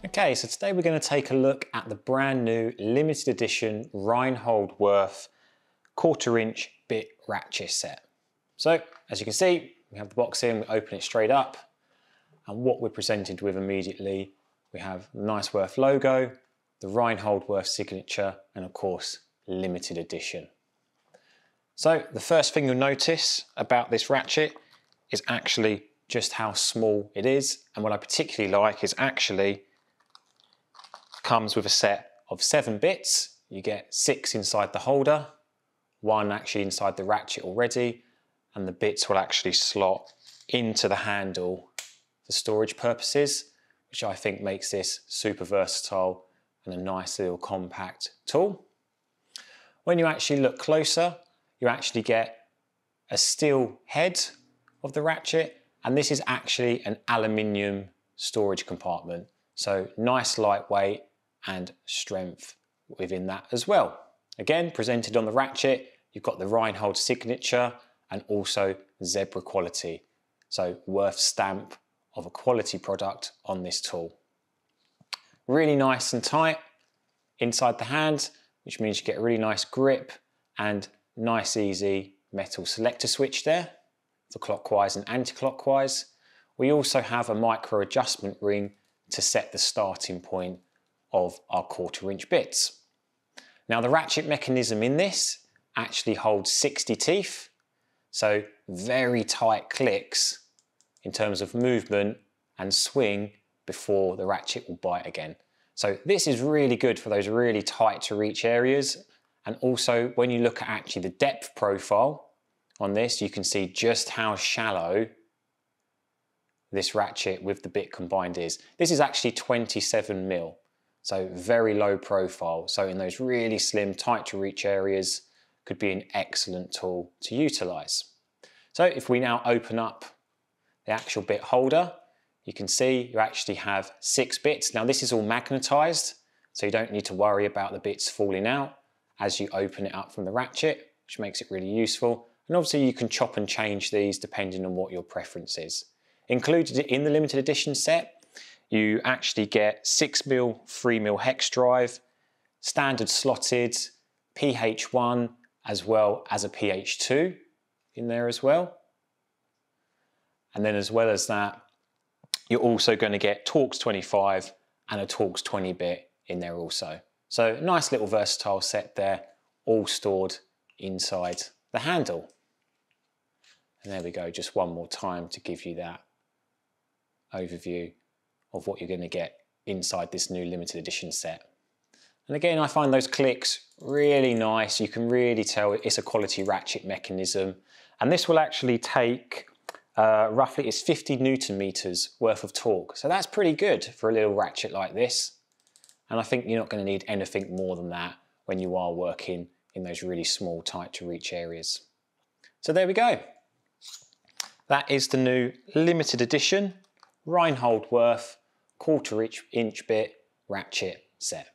Okay, so today we're going to take a look at the brand new limited edition Reinhold Würth 1/4 inch bit ratchet set. So as you can see, we have the box in, we open it straight up, and what we're presented with immediately, we have the nice Wurth logo, the Reinhold Würth signature, and of course, limited edition. So the first thing you'll notice about this ratchet is actually just how small it is, and what I particularly like is actually comes with a set of 7 bits. You get 6 inside the holder, 1 actually inside the ratchet already, and the bits will actually slot into the handle for storage purposes, which I think makes this super versatile and a nice little compact tool. When you actually look closer, you actually get a steel head of the ratchet, and this is actually an aluminium storage compartment. So nice lightweight and strength within that as well. Again, presented on the ratchet, you've got the Reinhold signature and also zebra quality. So Wurth stamp of a quality product on this tool. Really nice and tight inside the hand, which means you get a really nice grip and nice easy metal selector switch there for clockwise and anti-clockwise. We also have a micro adjustment ring to set the starting point of our 1/4 inch bits. Now the ratchet mechanism in this actually holds 60 teeth, so very tight clicks in terms of movement and swing before the ratchet will bite again. So this is really good for those really tight to reach areas, and also when you look at actually the depth profile on this, you can see just how shallow this ratchet with the bit combined is. This is actually 27mm. So very low profile. So in those really slim, tight to reach areas, could be an excellent tool to utilize. So if we now open up the actual bit holder, you can see you actually have 6 bits. Now this is all magnetized, so you don't need to worry about the bits falling out as you open it up from the ratchet, which makes it really useful. And obviously you can chop and change these depending on what your preference is. Included in the limited edition set, you actually get 6mm, 3mm hex drive, standard slotted, PH1, as well as a PH2 in there as well. And then as well as that, you're also going to get Torx 25 and a Torx 20 bit in there also. So nice little versatile set there, all stored inside the handle. And there we go, just one more time to give you that overview of what you're going to get inside this new limited edition set. And again, I find those clicks really nice. You can really tell it's a quality ratchet mechanism. And this will actually take roughly, it's 50 Newton meters worth of torque. So that's pretty good for a little ratchet like this. And I think you're not going to need anything more than that when you are working in those really small, tight to reach areas. So there we go. That is the new limited edition Reinhold Würth 1/4 inch bit ratchet set.